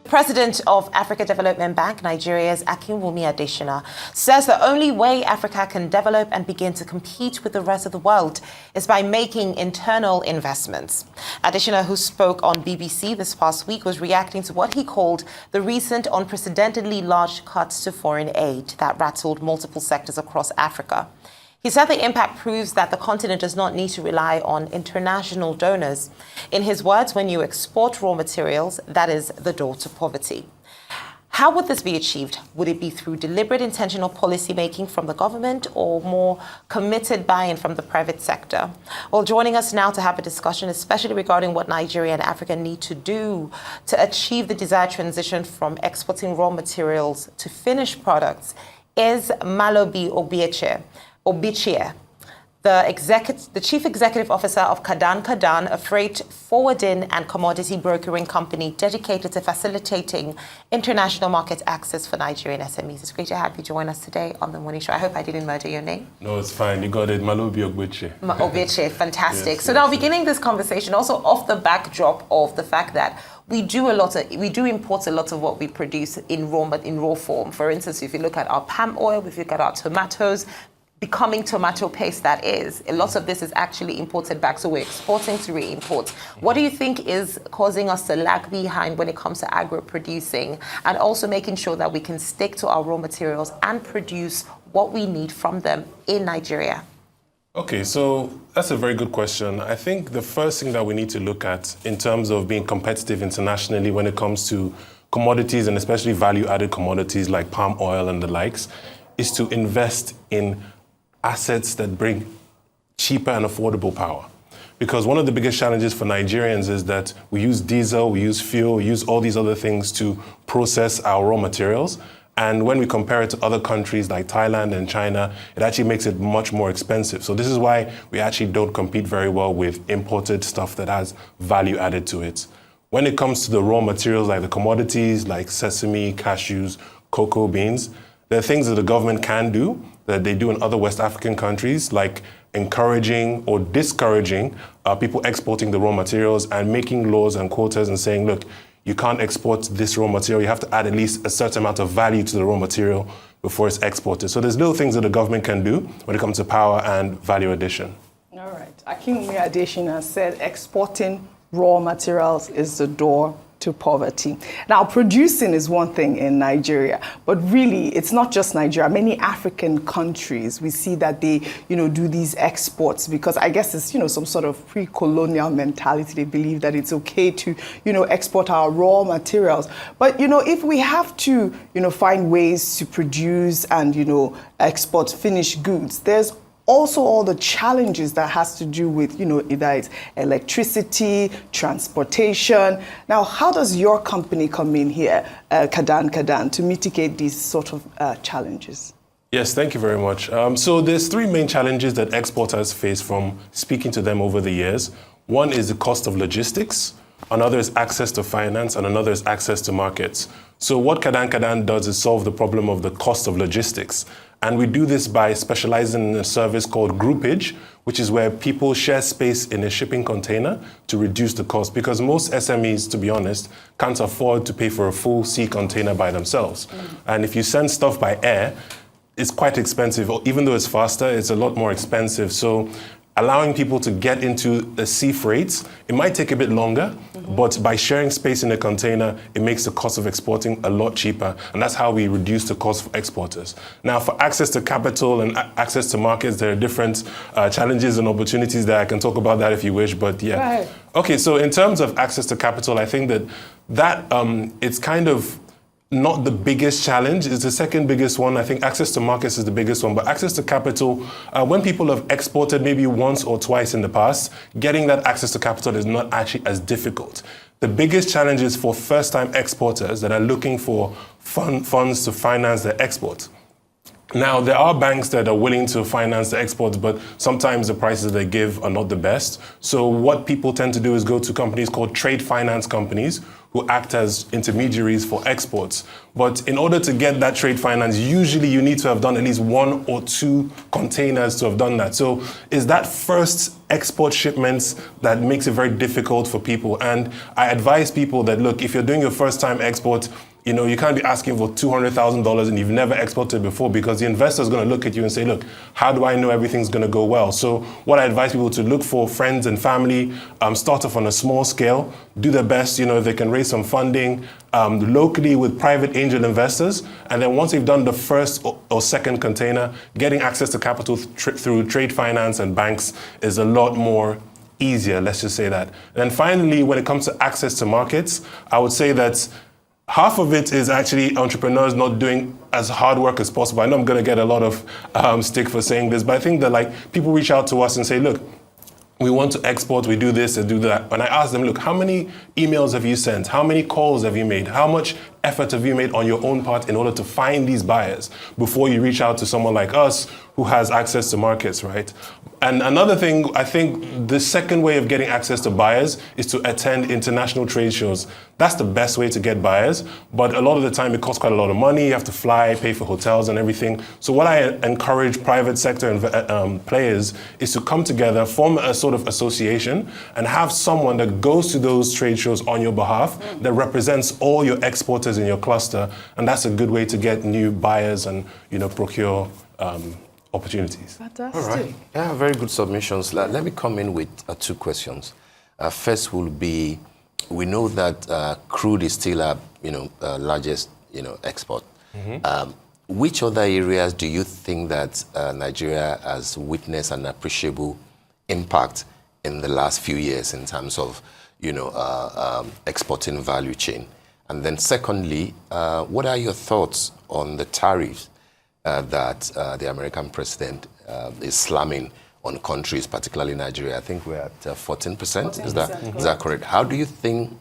President of Africa Development Bank, Nigeria's Akinwumi Adesina, says the only way Africa can develop and begin to compete with the rest of the world is by making internal investments. Adesina, who spoke on BBC this past week, was reacting to what he called the recent unprecedentedly large cuts to foreign aid that rattled multiple sectors across Africa. He said the impact proves that the continent does not need to rely on international donors. In his words, when you export raw materials, that is the door to poverty. How would this be achieved? Would it be through deliberate, intentional policy making from the government or more committed buy-in from the private sector? Well, joining us now to have a discussion, especially regarding what Nigeria and Africa need to do to achieve the desired transition from exporting raw materials to finished products, is Malobi Ogbechie, the Chief Executive Officer of Kadan, a freight forwarding and commodity brokering company dedicated to facilitating international market access for Nigerian SMEs. It's great to have you join us today on The Morning Show. I hope I didn't murder your name. No, it's fine. You got it. Malobi Ogbechie. Ogbechie, fantastic. Yes, so now beginning this conversation also off the backdrop of the fact that we do import a lot of what we produce in raw form. For instance, if you look at our palm oil, if you look at our tomatoes, becoming tomato paste, that is. A lot of this is actually imported back, so we're exporting to re-import. What do you think is causing us to lag behind when it comes to agro-producing and also making sure that we can stick to our raw materials and produce what we need from them in Nigeria? Okay, so that's a very good question. I think the first thing that we need to look at in terms of being competitive internationally when it comes to commodities and especially value-added commodities like palm oil and the likes is to invest in assets that bring cheaper and affordable power. Because one of the biggest challenges for Nigerians is that we use diesel, we use fuel, we use all these other things to process our raw materials. And when we compare it to other countries like Thailand and China, it actually makes it much more expensive. So this is why we actually don't compete very well with imported stuff that has value added to it. When it comes to the raw materials like the commodities like sesame, cashews, cocoa beans, there are things that the government can do that they do in other West African countries, like encouraging or discouraging people exporting the raw materials and making laws and quotas and saying, look, you can't export this raw material. You have to add at least a certain amount of value to the raw material before it's exported. So there's little things that the government can do when it comes to power and value addition. All right. Akinwumi Adesina said exporting raw materials is the door to poverty. Now, producing is one thing in Nigeria, but really it's not just Nigeria. Many African countries, we see that they, do these exports because I guess it's, some sort of pre-colonial mentality. They believe that it's okay to, export our raw materials. But, if we have to, find ways to produce and, export finished goods, there's also all the challenges that has to do with, either it's electricity, transportation. Now, how does your company come in here, Kadan, to mitigate these sort of challenges? Yes, thank you very much. So there's three main challenges that exporters face from speaking to them over the years. One is the cost of logistics, another is access to finance, and another is access to markets. So what Kadan does is solve the problem of the cost of logistics. And we do this by specializing in a service called groupage, which is where people share space in a shipping container to reduce the cost. Because most SMEs, to be honest, can't afford to pay for a full sea container by themselves. And if you send stuff by air, it's quite expensive. Even though it's faster, it's a lot more expensive. So allowing people to get into the sea freights, it might take a bit longer, but by sharing space in a container, it makes the cost of exporting a lot cheaper. And that's how we reduce the cost for exporters. Now, for access to capital and access to markets, there are different challenges and opportunities there. I can talk about that if you wish, but yeah. Right. Okay, so in terms of access to capital, I think that it's kind of not the biggest challenge. It's the second biggest one. I think access to markets is the biggest one, but access to capital, when people have exported maybe once or twice in the past, getting that access to capital is not actually as difficult. The biggest challenge is for first-time exporters that are looking for funds to finance their export. Now, there are banks that are willing to finance the exports, but sometimes the prices they give are not the best. So what people tend to do is go to companies called trade finance companies who act as intermediaries for exports. But in order to get that trade finance, usually you need to have done at least 1 or 2 containers to have done that. So is that first export shipments that makes it very difficult for people? And I advise people that, look, if you're doing your first time export, you can't be asking for $200,000 and you've never exported before, because the investor is going to look at you and say, look, how do I know everything's going to go well? So what I advise people to look for friends and family, start off on a small scale, do their best, if they can raise some funding locally with private angel investors. And then once they've done the first or second container, getting access to capital through trade finance and banks is a lot more easier, let's just say that. And then finally, when it comes to access to markets, I would say that half of it is actually entrepreneurs not doing as hard work as possible. I know I'm going to get a lot of stick for saying this, but I think that people reach out to us and say, look, we want to export, we do this and do that. And I ask them, look, how many emails have you sent? How many calls have you made? How much effort have you made on your own part in order to find these buyers before you reach out to someone like us who has access to markets, right? And another thing, I think the second way of getting access to buyers is to attend international trade shows. That's the best way to get buyers, but a lot of the time it costs quite a lot of money. You have to fly, pay for hotels and everything. So what I encourage private sector players is to come together, form a sort of association, and have someone that goes to those trade shows on your behalf that represents all your exporters in your cluster, and that's a good way to get new buyers and procure opportunities. Fantastic. All right. Yeah, very good submissions. Let me come in with 2 questions. First will be, we know that crude is still our largest export. Mm-hmm. Which other areas do you think that Nigeria has witnessed an appreciable impact in the last few years in terms of exporting value chain? And then secondly, what are your thoughts on the tariffs that the American president is slamming on countries, particularly Nigeria? I think we're at 14%. Is that correct? How do you think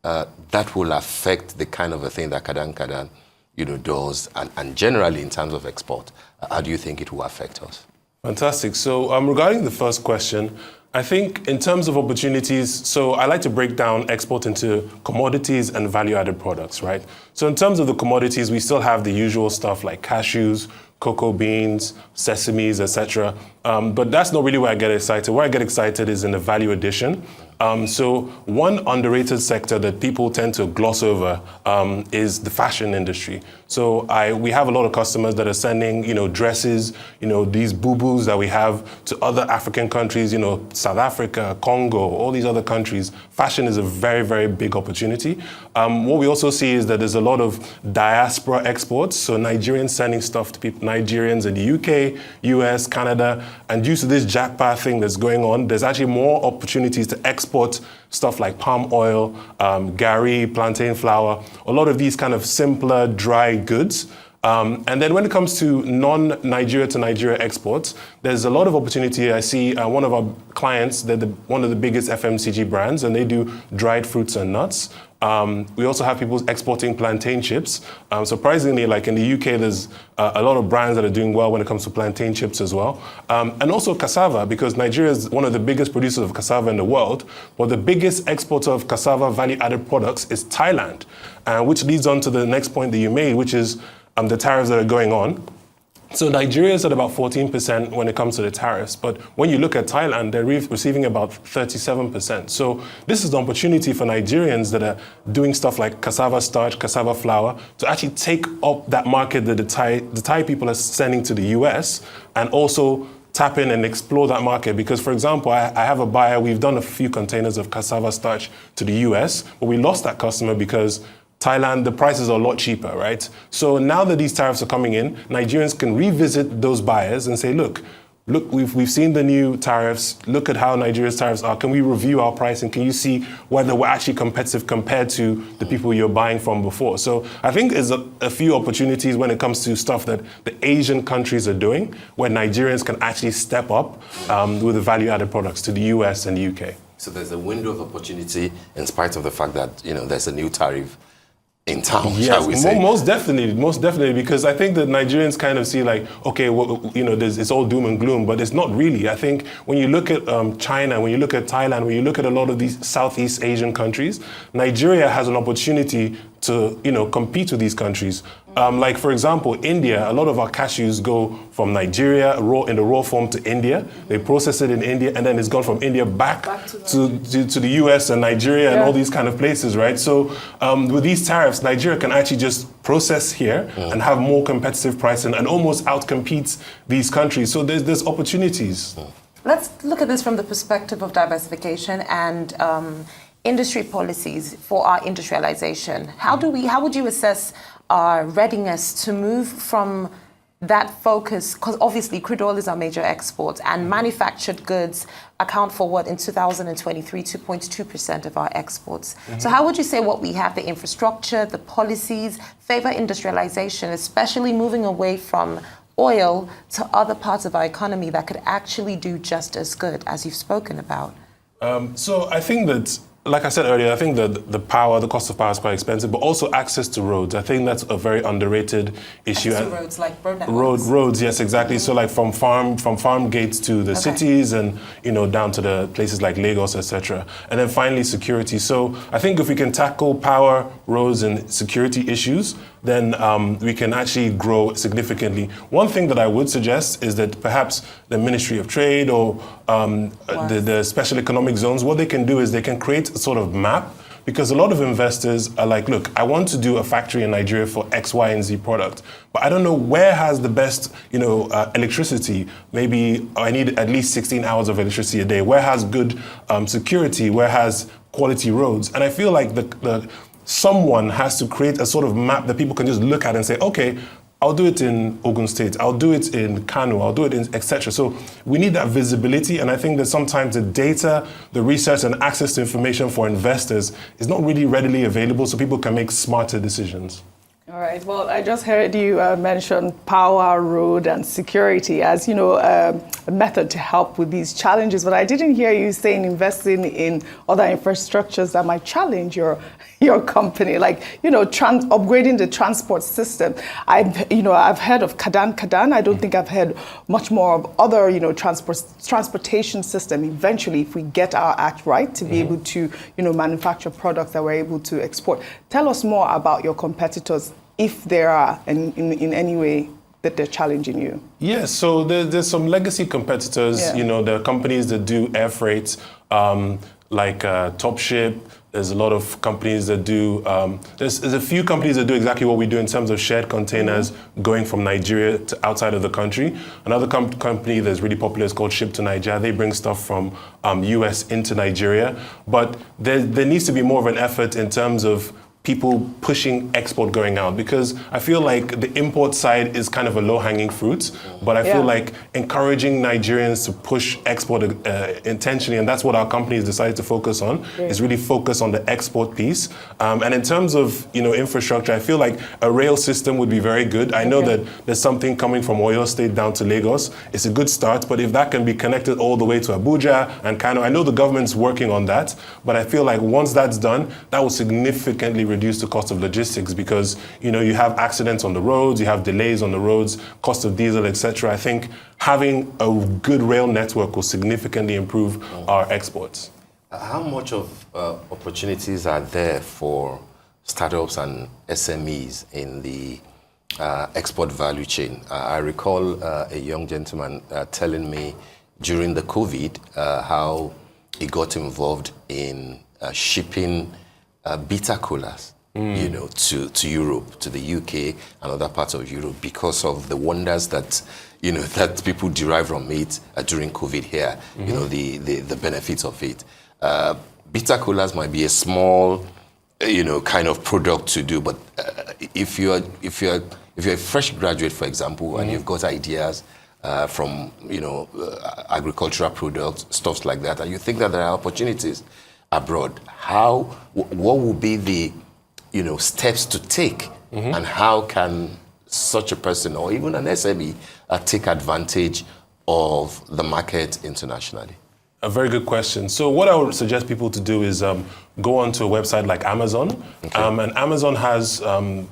that will affect the kind of a thing that Kadan does, and generally in terms of export? How do you think it will affect us? Fantastic. So regarding the first question, I think in terms of opportunities, so I like to break down export into commodities and value-added products, right? So in terms of the commodities, we still have the usual stuff like cashews, cocoa beans, sesames, etc. But that's not really where I get excited. Where I get excited is in the value addition. So one underrated sector that people tend to gloss over is the fashion industry. So we have a lot of customers that are sending, dresses, these boo-boos that we have to other African countries, South Africa, Congo, all these other countries. Fashion is a very, very big opportunity. What we also see is that there's a lot of diaspora exports. So Nigerians sending stuff to people, Nigerians in the UK, US, Canada, and due to this jackpot thing that's going on, there's actually more opportunities to export stuff like palm oil, gari, plantain flour, a lot of these kind of simpler, dry goods. And then when it comes to non-Nigeria to Nigeria exports, there's a lot of opportunity. I see one of our clients, they're one of the biggest FMCG brands, and they do dried fruits and nuts. We also have people exporting plantain chips. Surprisingly, like in the UK, there's a lot of brands that are doing well when it comes to plantain chips as well. And also cassava, because Nigeria is one of the biggest producers of cassava in the world. But the biggest exporter of cassava value-added products is Thailand, which leads on to the next point that you made, which is the tariffs that are going on. So Nigeria is at about 14% when it comes to the tariffs, but when you look at Thailand, they're receiving about 37%. So this is an opportunity for Nigerians that are doing stuff like cassava starch, cassava flour, to actually take up that market that the Thai people are sending to the US, and also tap in and explore that market. Because, for example, I have a buyer, we've done a few containers of cassava starch to the US, but we lost that customer because Thailand, the prices are a lot cheaper, right? So now that these tariffs are coming in, Nigerians can revisit those buyers and say, look, we've seen the new tariffs. Look at how Nigeria's tariffs are. Can we review our pricing? Can you see whether we're actually competitive compared to the people you're buying from before? So I think there's a few opportunities when it comes to stuff that the Asian countries are doing, where Nigerians can actually step up with the value-added products to the US and the UK. So there's a window of opportunity in spite of the fact that there's a new tariff in town, Yes, shall we say? most definitely, because I think that Nigerians kind of see like, okay, well, it's all doom and gloom, but it's not really. I think when you look at China, when you look at Thailand, when you look at a lot of these Southeast Asian countries, Nigeria has an opportunity to, compete with these countries. Like, for example, India, a lot of our cashews go from Nigeria in the raw form to India. They process it in India, and then it's gone from India back to the US and Nigeria and all these kind of places, right? So with these tariffs, Nigeria can actually just process here and have more competitive pricing and almost outcompete these countries. So there's opportunities. Let's look at this from the perspective of diversification and industry policies for our industrialization. How would you assess our readiness to move from that focus, because obviously crude oil is our major export, and manufactured goods account for what in 2023, 2.2% of our exports. So how would you say what we have, the infrastructure, the policies, favor industrialization, especially moving away from oil to other parts of our economy that could actually do just as good as you've spoken about? So I think that, like I said earlier, I think that the cost of power is quite expensive, but also access to roads. I think that's a very underrated issue. Access to roads, like road networks. Roads, yes, exactly. So like from farm gates to the cities and, down to the places like Lagos, etc. And then finally, security. So I think if we can tackle power, roads, and security issues, then we can actually grow significantly. One thing that I would suggest is that perhaps the Ministry of Trade or the special economic zones, what they can do is they can create a sort of map, because a lot of investors are like, look, I want to do a factory in Nigeria for X, Y, and Z product, but I don't know where has the best, electricity. Maybe I need at least 16 hours of electricity a day. Where has good security? Where has quality roads? And I feel like someone has to create a sort of map that people can just look at and say, okay, I'll do it in Ogun State, I'll do it in Kano, I'll do it in etc. So we need that visibility, and I think that sometimes the data, the research, and access to information for investors is not really readily available, so people can make smarter decisions. All right. Well, I just heard you mention power, road, and security as, a method to help with these challenges. But I didn't hear you saying investing in other infrastructures that might challenge your company, like, upgrading the transport system. I've heard of Kadan. I don't think I've heard much more of other, transportation system eventually, if we get our act right, to be able to, manufacture products that we're able to export. Tell us more about your competitors, if there are, and in any way that they're challenging you. Yes, so there's some legacy competitors. There are companies that do air freight, like Topship. There's a lot of companies that do, there's a few companies that do exactly what we do in terms of shared containers going from Nigeria to outside of the country. Another company that's really popular is called Ship to Nigeria. They bring stuff from US into Nigeria. But there needs to be more of an effort in terms of people pushing export going out, because I feel like the import side is kind of a low-hanging fruit, but I feel like encouraging Nigerians to push export intentionally, and that's what our companies decided to focus on, is really focus on the export piece. And in terms of infrastructure, I feel like a rail system would be very good. I know that there's something coming from Oyo State down to Lagos. It's a good start, but if that can be connected all the way to Abuja and Kano, I know the government's working on that, but I feel like once that's done, that will significantly reduce the cost of logistics, because you have accidents on the roads, you have delays on the roads, cost of diesel, etc. I think having a good rail network will significantly improve our exports. How much of opportunities are there for startups and SMEs in the export value chain? I recall a young gentleman telling me during the COVID how he got involved in shipping bitter coolers, to Europe, to the UK and other parts of Europe, because of the wonders that, that people derive from it during COVID here, the benefits of it. Bitter coolers might be a small, kind of product to do, but if you're a fresh graduate, for example, and you've got ideas from, agricultural products, stuff like that, and you think that there are opportunities abroad, what will be the steps to take, and how can such a person or even an SME take advantage of the market internationally? A very good question. So what I would suggest people to do is go onto a website like Amazon. And Amazon has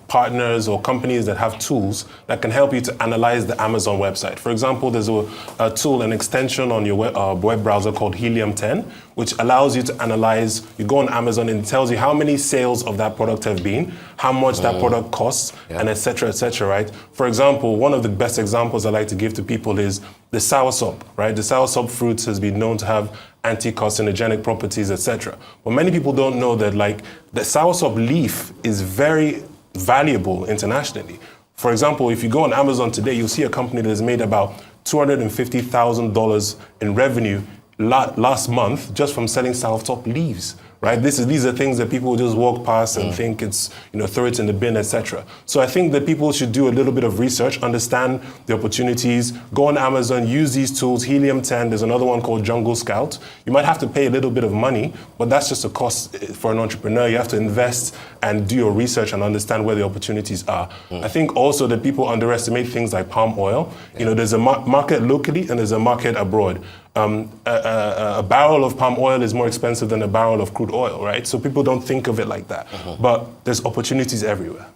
partners or companies that have tools that can help you to analyze the Amazon website. For example, there's a tool, an extension on your web browser called Helium 10, which allows you to analyze. You go on Amazon and it tells you how many sales of that product have been, how much that product costs, and et cetera, right? For example, one of the best examples I like to give to people is the soursop, right? The soursop fruits has been known to have anti-carcinogenic properties, etc. But many people don't know that, like, the soursop leaf is very valuable internationally. For example, if you go on Amazon today, you'll see a company that has made about $250,000 in revenue last month just from selling soursop leaves. Right? These are things that people will just walk past and think it's, throw it in the bin, etc. So I think that people should do a little bit of research, understand the opportunities, go on Amazon, use these tools, Helium 10, there's another one called Jungle Scout. You might have to pay a little bit of money, but that's just a cost for an entrepreneur. You have to invest and do your research and understand where the opportunities are. I think also that people underestimate things like palm oil. There's a market locally and there's a market abroad. A barrel of palm oil is more expensive than a barrel of crude oil, right? So people don't think of it like that. But there's opportunities everywhere.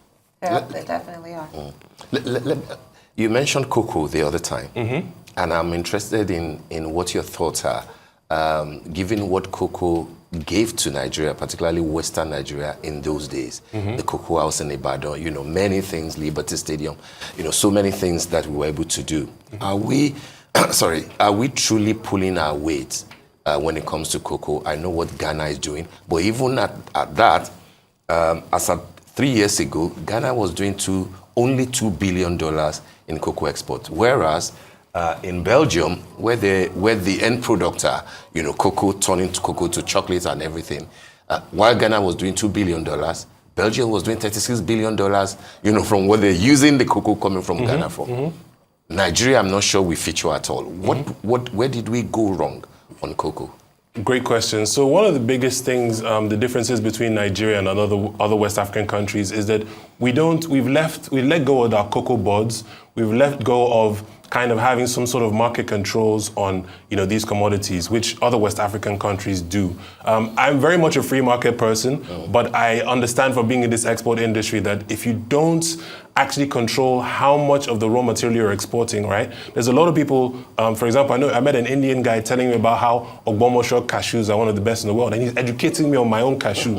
Yeah, there definitely are. You mentioned cocoa the other time, and I'm interested in what your thoughts are, given what cocoa gave to Nigeria, particularly Western Nigeria in those days. The Cocoa House in Ibadan, many things, Liberty Stadium, so many things that we were able to do. Are we truly pulling our weight when it comes to cocoa? I know what Ghana is doing, but even at that, as of 3 years ago, Ghana was doing only $2 billion in cocoa export, whereas in Belgium, where the end product are, cocoa turning to cocoa to chocolate and everything, while Ghana was doing $2 billion, Belgium was doing $36 billion, from what they're using the cocoa coming from Ghana for. Nigeria, I'm not sure we feature at all. Where did we go wrong on cocoa? Great question. So one of the biggest things, the differences between Nigeria and other West African countries is that we've let go of our cocoa boards. We've let go of kind of having some sort of market controls on, these commodities, which other West African countries do. I'm very much a free market person, but I understand from being in this export industry that if you don't actually control how much of the raw material you're exporting, right? There's a lot of people, for example, I met an Indian guy telling me about how Ogbechie cashews are one of the best in the world, and he's educating me on my own cashew,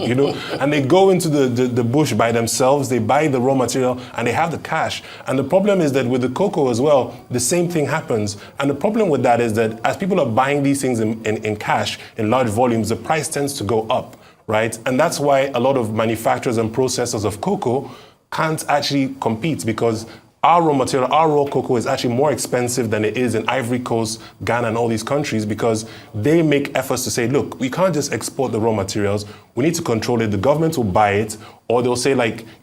And they go into the bush by themselves, they buy the raw material, and they have the cash. And the problem is that with the cocoa as well, the same thing happens. And the problem with that is that as people are buying these things in cash, in large volumes, the price tends to go up, right? And that's why a lot of manufacturers and processors of cocoa can't actually compete, because our raw material, our raw cocoa is actually more expensive than it is in Ivory Coast, Ghana, and all these countries, because they make efforts to say, look, we can't just export the raw materials. We need to control it. The government will buy it, or they'll say,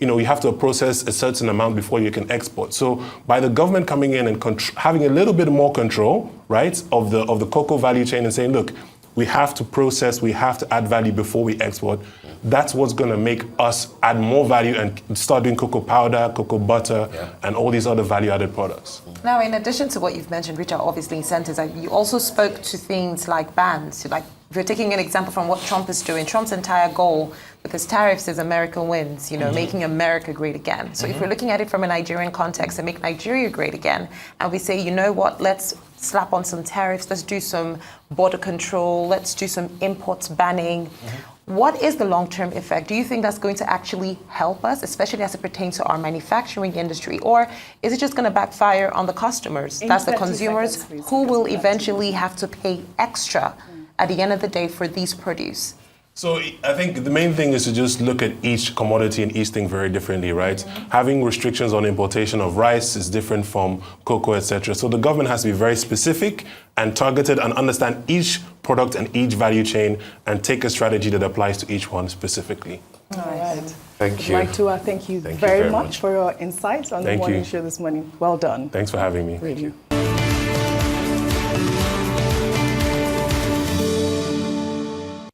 you have to process a certain amount before you can export. So by the government coming in and having a little bit more control, right, of the cocoa value chain and saying, look, we have to process, we have to add value before we export. That's what's going to make us add more value and start doing cocoa powder, cocoa butter, and all these other value-added products. Now, in addition to what you've mentioned, which are obviously incentives, you also spoke to things like bans. Like, if you're taking an example from what Trump is doing, Trump's entire goal with his tariffs is America wins, making America great again. So if we're looking at it from a Nigerian context and make Nigeria great again, and we say, let's slap on some tariffs, let's do some border control, let's do some imports banning. What is the long-term effect? Do you think that's going to actually help us, especially as it pertains to our manufacturing industry? Or is it just going to backfire on the customers? That's the consumers who will eventually have to pay extra at the end of the day for these produce? So I think the main thing is to just look at each commodity and each thing very differently, right? Having restrictions on importation of rice is different from cocoa, etc. So the government has to be very specific and targeted and understand each product and each value chain and take a strategy that applies to each one specifically. All right. Thank you. I'd like to thank you very much for your insights on the morning show this morning. Well done. Thanks for having me. Thank you.